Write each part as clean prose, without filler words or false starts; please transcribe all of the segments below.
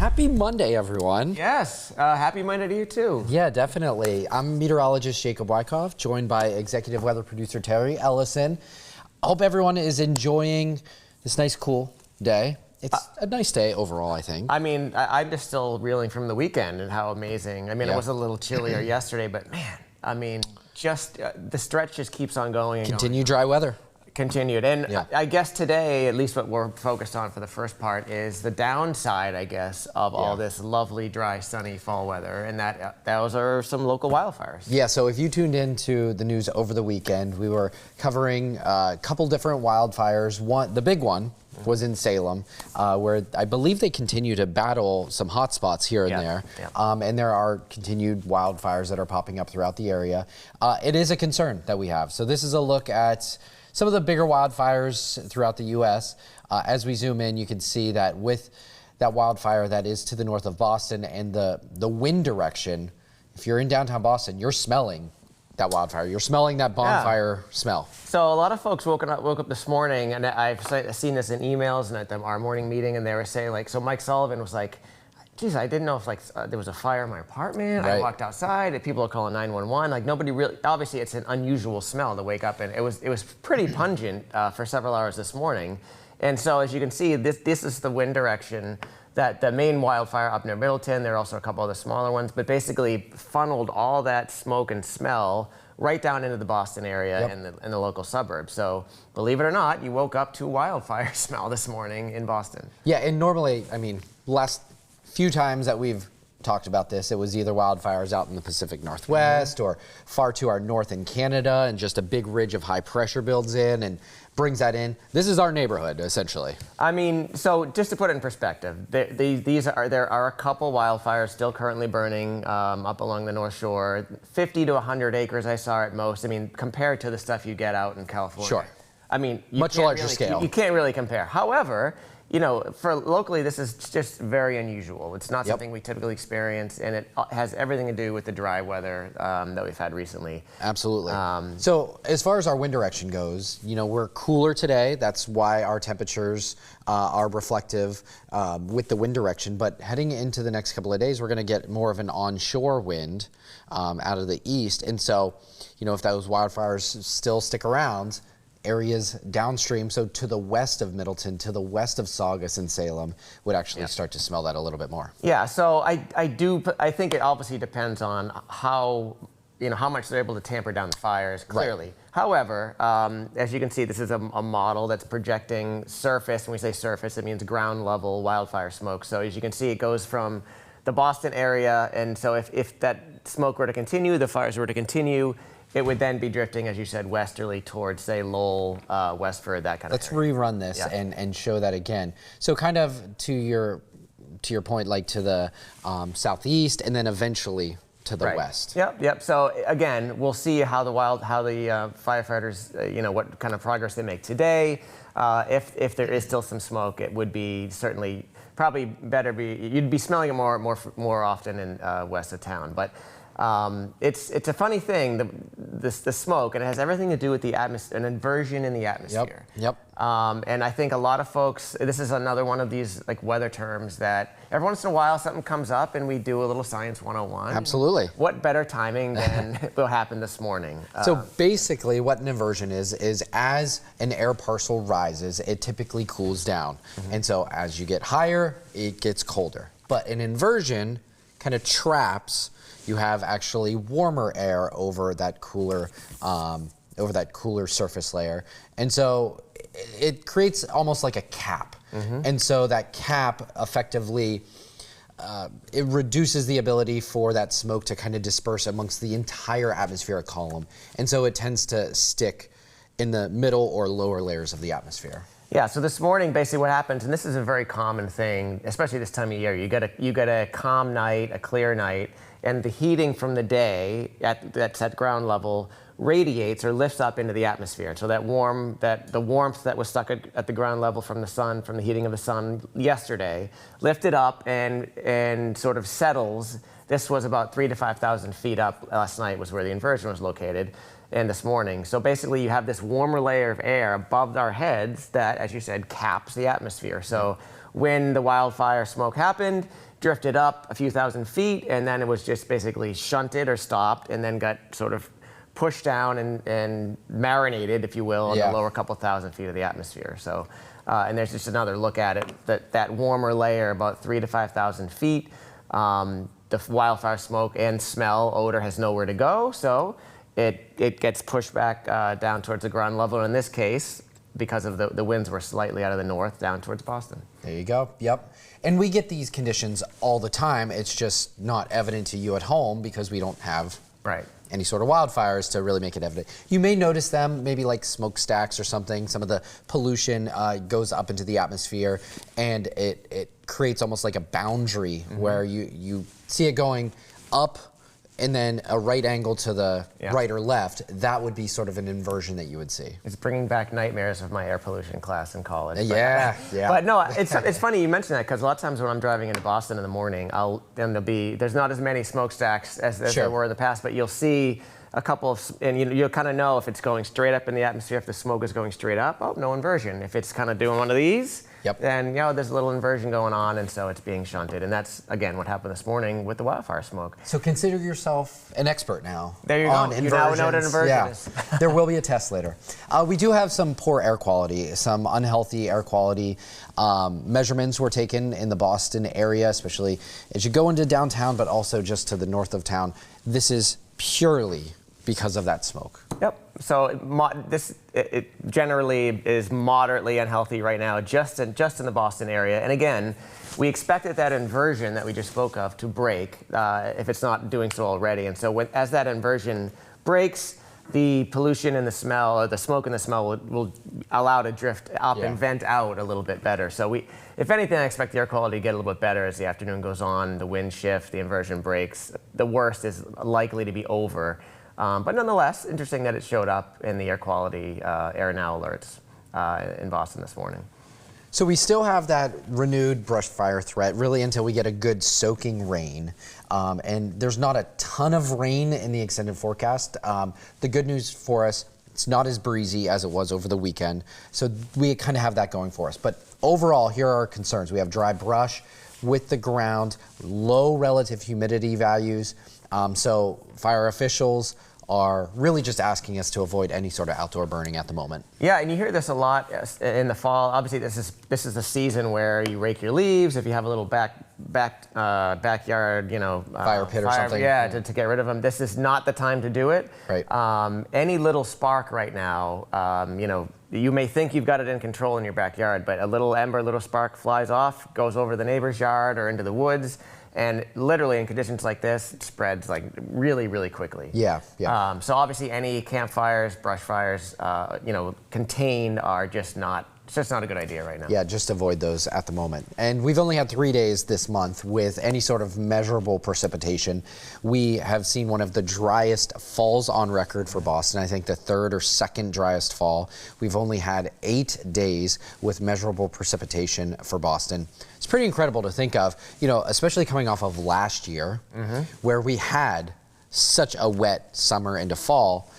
Happy Monday, everyone. Yes, happy Monday to you too. Yeah, definitely. I'm meteorologist Jacob Wycoff, joined by executive weather producer Terry Eliasen. I hope everyone is enjoying this nice, cool day. It's a nice day overall, I think. I mean, I'm just still reeling from the weekend and how amazing. I mean, It was a little chillier yesterday, but man, I mean, just the stretch just keeps on going. And Continue dry weather. Continued. And I guess today, at least what we're focused on for the first part, is the downside, I guess, of all this lovely, dry, sunny fall weather, and those are some local wildfires. Yeah, so if you tuned into the news over the weekend, we were covering a couple different wildfires. The big one was in Salem, where I believe they continue to battle some hot spots here and there. And there are continued wildfires that are popping up throughout the area. It is a concern that we have. So this is a look at some of the bigger wildfires throughout the U.S. As we zoom in, you can see that with that wildfire that is to the north of Boston and the wind direction, if you're in downtown Boston, you're smelling that wildfire. You're smelling that bonfire smell. So a lot of folks woke up this morning, and I've seen this in emails and at our morning meeting, and they were saying, like, so Mike Sullivan was like, geez, I didn't know if there was a fire in my apartment. I walked outside and people are calling 911. Like nobody really, obviously it's an unusual smell to wake up in. It was pretty pungent for several hours this morning. And so as you can see, this is the wind direction that the main wildfire up near Middleton, there are also a couple of the smaller ones, but basically funneled all that smoke and smell right down into the Boston area and the local suburbs. So believe it or not, you woke up to wildfire smell this morning in Boston. Yeah, and normally, I mean, last few times that we've talked about this, it was either wildfires out in the Pacific Northwest or far to our north in Canada, and just a big ridge of high pressure builds in and brings that in. This is our neighborhood, essentially. I mean, so just to put it in perspective, there are a couple wildfires still currently burning up along the North Shore, 50 to 100 acres I saw at most. I mean, compared to the stuff you get out in California. Sure. I mean, much larger scale. You can't really compare. However, you know, for locally, this is just very unusual. It's not something we typically experience, and it has everything to do with the dry weather that we've had recently. Absolutely. So as far as our wind direction goes, you know, we're cooler today. That's why our temperatures are reflective with the wind direction. But heading into the next couple of days, we're going to get more of an onshore wind out of the east. And so, you know, if those wildfires still stick around, areas downstream, so to the west of Middleton, to the west of Saugus and Salem, would actually start to smell that a little bit more. Yeah, so I think it obviously depends on how much they're able to tamper down the fires, clearly. Right. However, as you can see, this is a model that's projecting surface. When we say surface, it means ground level wildfire smoke. So as you can see, it goes from the Boston area, and so if that smoke were to continue, the fires were to continue, it would then be drifting, as you said, westerly towards, say, Lowell, Westford, that kind of Let's rerun this and show that again. So kind of to your point, like to the southeast, and then eventually to the west. Yep. So again, we'll see how the firefighters, what kind of progress they make today. If there is still some smoke, it would be certainly probably better you'd be smelling it more often in west of town, but. It's a funny thing, the smoke, and it has everything to do with the atmosphere, an inversion in the atmosphere. Yep. And I think a lot of folks, this is another one of these like weather terms that every once in a while something comes up and we do a little Science 101. Absolutely. What better timing than will happen this morning? So basically what an inversion is as an air parcel rises, it typically cools down. And so as you get higher, it gets colder. But an inversion kind of traps. You have actually warmer air over that cooler surface layer, and so it creates almost like a cap. And so that cap effectively it reduces the ability for that smoke to kind of disperse amongst the entire atmospheric column, and so it tends to stick in the middle or lower layers of the atmosphere. Yeah, so this morning, basically what happens, and this is a very common thing, especially this time of year, you get a calm night, a clear night, and the heating from the day that's at ground level radiates or lifts up into the atmosphere. So the warmth that was stuck at the ground level from the sun, from the heating of the sun yesterday, lifted up and sort of settles. This was about 3,000 to 5,000 feet up last night was where the inversion was located. and this morning. So basically you have this warmer layer of air above our heads that, as you said, caps the atmosphere. So when the wildfire smoke happened, drifted up a few thousand feet, and then it was just basically shunted or stopped, and then got sort of pushed down and marinated, if you will, in the lower couple thousand feet of the atmosphere. So, and there's just another look at it, that warmer layer, about 3,000 to 5,000 feet. The wildfire smoke and smell, odor has nowhere to go, so it gets pushed back down towards the ground level. In this case, because of the winds were slightly out of the north, down towards Boston. There you go. Yep. And we get these conditions all the time. It's just not evident to you at home because we don't have any sort of wildfires to really make it evident. You may notice them, maybe like smokestacks or something. Some of the pollution goes up into the atmosphere, and it creates almost like a boundary where you see it going up and then a right angle to the right or left. That would be sort of an inversion that you would see. It's bringing back nightmares of my air pollution class in college. Yeah. But no, it's funny you mention that, because a lot of times when I'm driving into Boston in the morning, there's not as many smokestacks as there were in the past, but you'll see a couple of, and you'll kind of know if it's going straight up in the atmosphere, if the smoke is going straight up, oh, no inversion. If it's kind of doing one of these, then there's a little inversion going on, and so it's being shunted. And that's, again, what happened this morning with the wildfire smoke. So consider yourself an expert now. There you go. You now know what an inversion is. There will be a test later. We do have some poor air quality, some unhealthy air quality. Measurements were taken in the Boston area, especially as you go into downtown, but also just to the north of town. This is purely because of that smoke. Yep. So it generally is moderately unhealthy right now, just in the Boston area. And again, we expected that inversion that we just spoke of to break if it's not doing so already. And so as that inversion breaks, the pollution and the smell, or the smoke and the smell, will allow to drift up and vent out a little bit better. So if anything, I expect the air quality to get a little bit better as the afternoon goes on, the wind shift, the inversion breaks. The worst is likely to be over. But nonetheless, interesting that it showed up in the air quality air now alerts in Boston this morning. So we still have that renewed brush fire threat really until we get a good soaking rain. And there's not a ton of rain in the extended forecast. The good news for us, it's not as breezy as it was over the weekend. So we kind of have that going for us. But overall, here are our concerns. We have dry brush with the ground, low relative humidity values. So fire officials are really just asking us to avoid any sort of outdoor burning at the moment. Yeah, and you hear this a lot in the fall. Obviously, this is the season where you rake your leaves. If you have a little backyard, fire pit or something. Yeah, to get rid of them. This is not the time to do it. Right. Any little spark right now, you may think you've got it in control in your backyard, but a little ember, a little spark flies off, goes over the neighbor's yard or into the woods. And literally in conditions like this, it spreads like really, really quickly. Yeah. So obviously any campfires, brush fires, contained are it's just not a good idea right now. Yeah, just avoid those at the moment. And we've only had 3 days this month with any sort of measurable precipitation. We have seen one of the driest falls on record for Boston. I think the third or second driest fall. We've only had 8 days with measurable precipitation for Boston. It's pretty incredible to think of, especially coming off of last year, where we had such a wet summer into fall.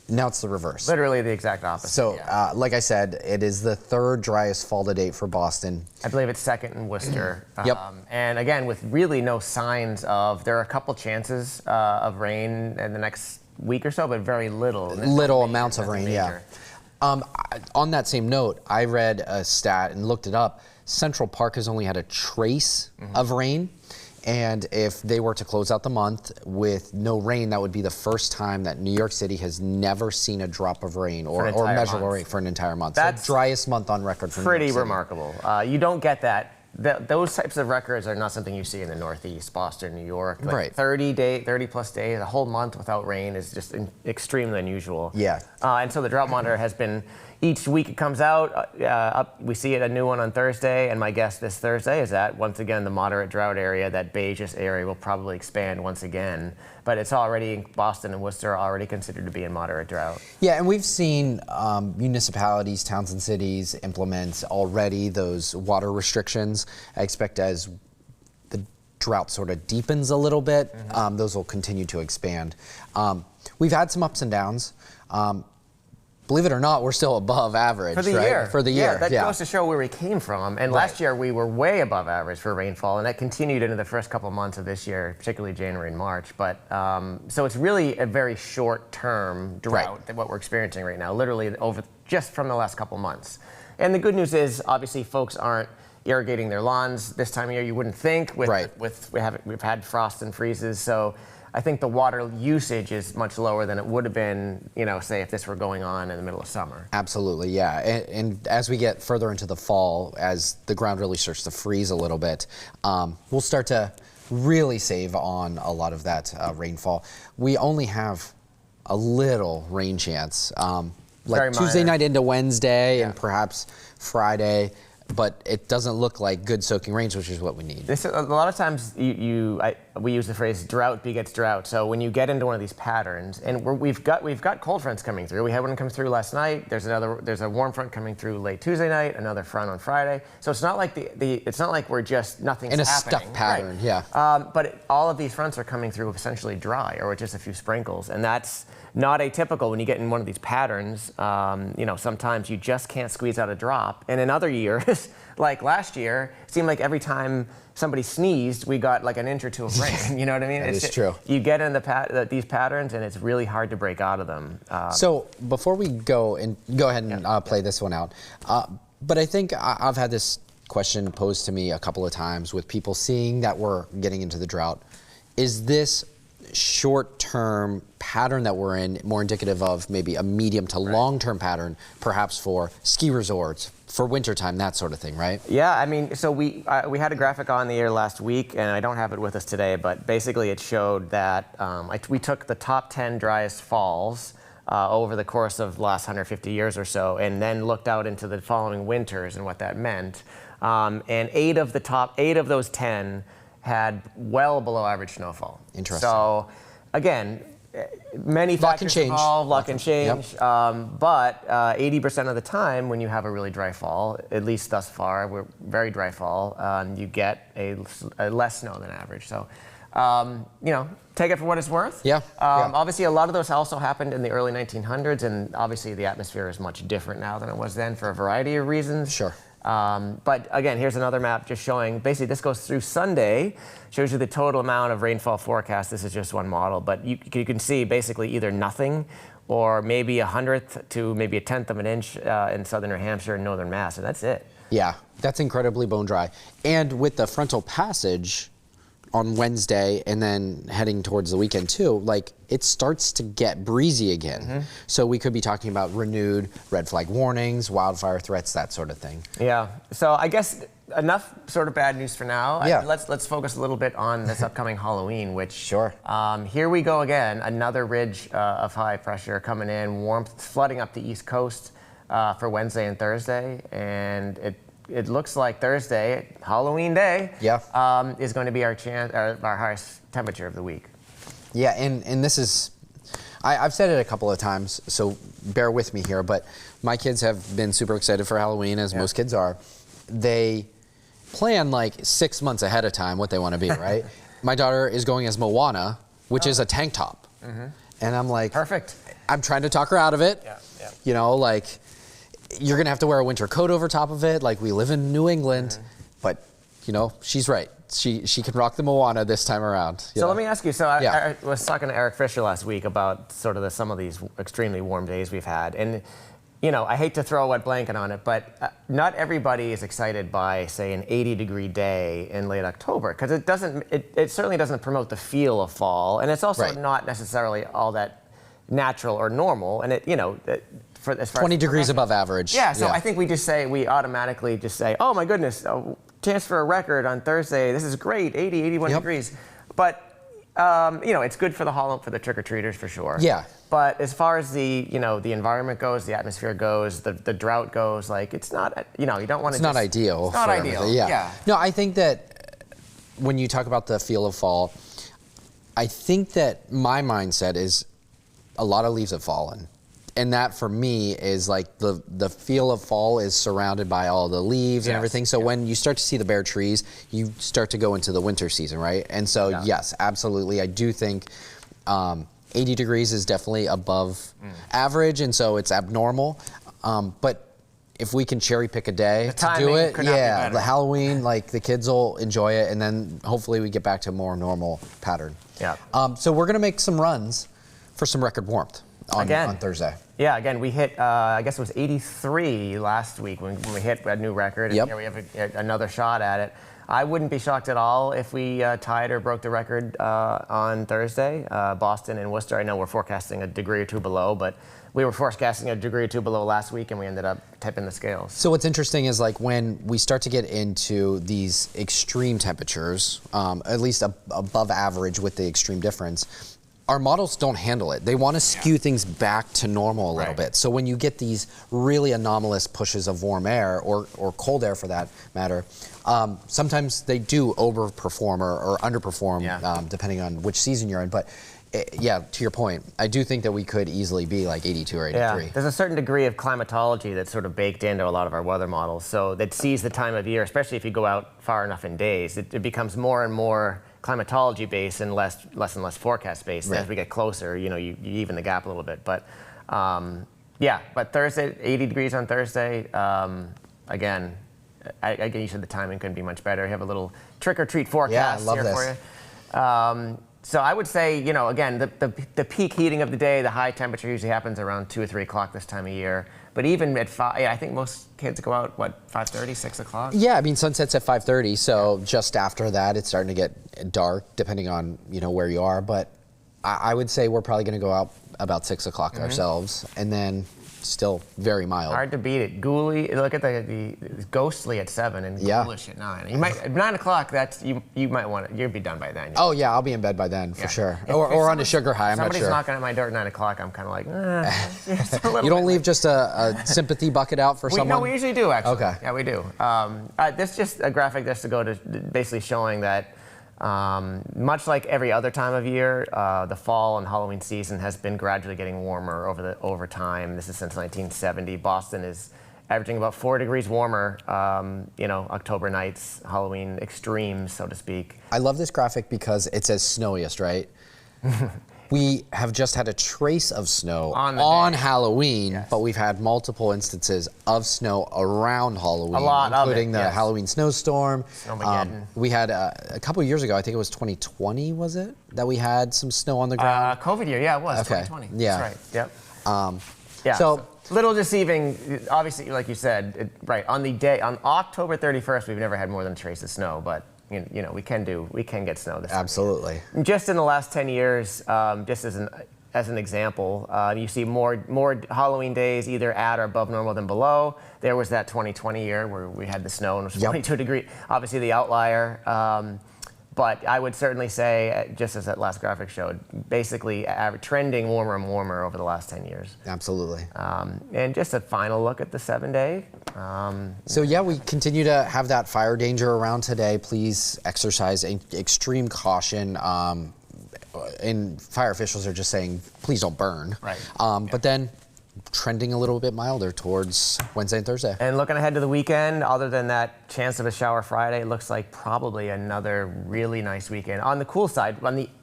Now it's the reverse. Literally the exact opposite. So, like I said, it is the third driest fall to date for Boston. I believe it's second in Worcester. Yep. And again, with really no signs there are a couple chances of rain in the next week or so, but very little. Little amounts of rain, yeah. On that same note, I read a stat and looked it up. Central Park has only had a trace of rain. And if they were to close out the month with no rain, that would be the first time that New York City has never seen a drop of rain or measurable rain for an entire month. That's the driest month on record for New York City. Pretty remarkable. You don't get that. Those types of records are not something you see in the Northeast, Boston, New York. Like 30 plus days, a whole month without rain is just extremely unusual. Yeah. And so the drought monitor has been, each week it comes out, we see it, a new one on Thursday, and my guess this Thursday is that, once again, the moderate drought area, that beigeish area, will probably expand once again. But it's already, Boston and Worcester are already considered to be in moderate drought. Yeah, and we've seen municipalities, towns and cities implement already those water restrictions. I expect as the drought sort of deepens a little bit, those will continue to expand. We've had some ups and downs. Believe it or not, we're still above average for the right? year. For the year, that goes to show where we came from. And last year we were way above average for rainfall, and that continued into the first couple of months of this year, particularly January and March. But so it's really a very short-term drought that what we're experiencing right now, literally over just from the last couple of months. And the good news is, obviously, folks aren't irrigating their lawns this time of year. You wouldn't think we've had frost and freezes, so. I think the water usage is much lower than it would have been, say if this were going on in the middle of summer. Absolutely, yeah. And as we get further into the fall, as the ground really starts to freeze a little bit, we'll start to really save on a lot of that rainfall. We only have a little rain chance, like Tuesday night into Wednesday and perhaps Friday. But it doesn't look like good soaking rains, which is what we need. A lot of times we use the phrase drought begets drought. So when you get into one of these patterns, and we've got cold fronts coming through. We had one come through last night. There's a warm front coming through late Tuesday night. Another front on Friday. So it's not like it's not like we're just nothing's in a happening. stuck pattern, yeah. But all of these fronts are coming through essentially dry, or with just a few sprinkles, and that's not atypical when you get in one of these patterns. Sometimes you just can't squeeze out a drop. And in other years, like last year, it seemed like every time somebody sneezed, we got like an inch or two of rain. You know what I mean? That is true. You get in these patterns, and it's really hard to break out of them. So before we go ahead and play this one out, but I think I've had this question posed to me a couple of times with people seeing that we're getting into the drought. Is this short-term pattern that we're in more indicative of maybe a medium to long-term pattern, perhaps for ski resorts, for wintertime, that sort of thing, right? Yeah, I mean, so we had a graphic on the air last week, and I don't have it with us today, but basically it showed that we took the top 10 driest falls over the course of the last 150 years or so, and then looked out into the following winters and what that meant. And 8 of those 10 had well below average snowfall. Interesting. So, again, many factors involved, luck and change. Yep. But 80% of the time, when you have a really dry fall, at least thus far, we're very dry fall, you get a less snow than average. So, take it for what it's worth. Yeah. Obviously, a lot of those also happened in the early 1900s, and obviously the atmosphere is much different now than it was then for a variety of reasons. Sure. But again, here's another map just showing, basically this goes through Sunday, shows you the total amount of rainfall forecast. This is just one model, but you can see basically either nothing or maybe 100th to maybe a 10th of an inch in southern New Hampshire and northern Mass, and that's it. Yeah, that's incredibly bone dry. And with the frontal passage on Wednesday and then heading towards the weekend too, like it starts to get breezy again. Mm-hmm. So we could be talking about renewed red flag warnings, wildfire threats, that sort of thing. Yeah, so I guess enough sort of bad news for now. Yeah. Let's focus a little bit on this upcoming Halloween, which here we go again, another ridge of high pressure coming in, warmth flooding up the East Coast for Wednesday and Thursday, and it looks like Thursday, Halloween day, is going to be our highest temperature of the week. Yeah, and this is, I've said it a couple of times, so bear with me here, but my kids have been super excited for Halloween, as most kids are. They plan like 6 months ahead of time what they want to be, right? My daughter is going as Moana, which is a tank top. Mm-hmm. And I'm like, perfect. I'm trying to talk her out of it. Yeah. Like, you're gonna have to wear a winter coat over top of it. Like, we live in New England, but she's right. She can rock the Moana this time around. So let me ask you. So I was talking to Eric Fisher last week about sort of some of these extremely warm days we've had, and I hate to throw a wet blanket on it, but not everybody is excited by, say, an 80-degree day in late October, because it certainly doesn't promote the feel of fall, and it's also not necessarily all that natural or normal, and as far 20 degrees above average. Yeah, so I think we automatically just say, oh my goodness, chance for a record on Thursday. This is great, 80, 81 degrees. But, it's good for the trick-or-treaters for sure. Yeah. But as far as the environment goes, the atmosphere goes, the drought goes, like it's not, you don't want to. It's not ideal. It's not ideal. Yeah. No, I think that when you talk about the feel of fall, I think that my mindset is a lot of leaves have fallen. And that for me is like the feel of fall is surrounded by all the leaves and everything. So when you start to see the bare trees, you start to go into the winter season, right? And so yes, absolutely. I do think 80 degrees is definitely above average, and so it's abnormal. But if we can cherry pick a day to do it, yeah, the Halloween, like the kids will enjoy it, and then hopefully we get back to a more normal pattern. Yeah. So we're gonna make some runs for some record warmth on Thursday. Yeah, again, we hit, I guess it was 83 last week when we hit a new record, and here we have another shot at it. I wouldn't be shocked at all if we tied or broke the record on Thursday. Boston and Worcester, I know we're forecasting a degree or two below, but we were forecasting a degree or two below last week, and we ended up tipping the scales. So what's interesting is like when we start to get into these extreme temperatures, at least above average with the extreme difference, our models don't handle it. They want to skew things back to normal a little bit. So when you get these really anomalous pushes of warm air or cold air for that matter, sometimes they do overperform or underperform depending on which season you're in. But yeah, to your point, I do think that we could easily be like 82 or 83. Yeah, there's a certain degree of climatology that's sort of baked into a lot of our weather models. So that sees the time of year, especially if you go out far enough in days, it becomes more and more climatology based and less and less forecast based. As we get closer, you know, you even the gap a little bit. But yeah, but Thursday, 80 degrees on Thursday. Again, again, you said the timing couldn't be much better. You have a little trick or treat forecast here for you. So I would say, you know, again, the peak heating of the day, the high temperature usually happens around 2 or 3 o'clock this time of year. But even at 5, I think most kids go out, what, 5:30, 6 o'clock? Yeah, I mean, sunset's at 5:30, so just after that, it's starting to get dark, depending on, you know, where you are. But I would say we're probably going to go out about 6 o'clock ourselves, and then still very mild. Hard to beat it. Ghouly, look at the ghostly at 7 and ghoulish at 9. You might, at 9 o'clock, that's, you might want to, you'll be done by then. Oh yeah, I'll be in bed by then for sure. Or on a sugar high, I'm not sure. Somebody's knocking at my door at 9 o'clock, I'm kind of like, You don't leave just a sympathy bucket out for someone? No, we usually do actually. Okay. Yeah, we do. This is just a graphic just to go to basically showing that much like every other time of year, the fall and Halloween season has been gradually getting warmer over time. This is since 1970. Boston is averaging about 4 degrees warmer, you know, October nights, Halloween extremes, so to speak. I love this graphic because it says snowiest, right? We have just had a trace of snow on Halloween, but we've had multiple instances of snow around Halloween, including the Halloween snowstorm. We had a couple years ago, I think it was 2020, was it, that we had some snow on the ground? COVID year, yeah, it was 2020. Yeah, that's right. Yep. So little deceiving, obviously, like you said, on the day on October 31st, we've never had more than a trace of snow, but. You know, we can get snow this time. Absolutely. Just in the last 10 years, just as an example, you see more Halloween days either at or above normal than below. There was that 2020 year where we had the snow and it was 22 degrees. Obviously the outlier. But I would certainly say, just as that last graphic showed, basically trending warmer and warmer over the last 10 years. Absolutely. And just a final look at the 7-day. So yeah, we continue to have that fire danger around today. Please exercise extreme caution. And fire officials are just saying, please don't burn. Right. But then trending a little bit milder towards Wednesday and Thursday. And looking ahead to the weekend, other than that chance of a shower Friday, it looks like probably another really nice weekend. On the cool side,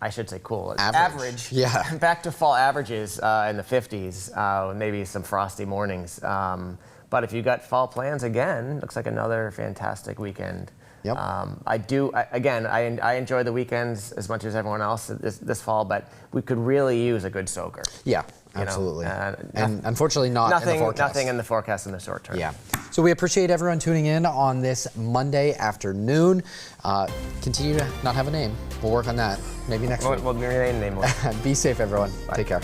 I should say cool, average. Yeah. Back to fall averages in the 50s, maybe some frosty mornings. But if you got fall plans again, looks like another fantastic weekend. Yep. I enjoy the weekends as much as everyone else this fall, but we could really use a good soaker. Yeah, absolutely. And unfortunately not in the forecast. Nothing in the forecast in the short term. Yeah. So we appreciate everyone tuning in on this Monday afternoon. Continue to not have a name. We'll work on that maybe next week. We'll rename the name. Be safe, everyone. Bye. Take care.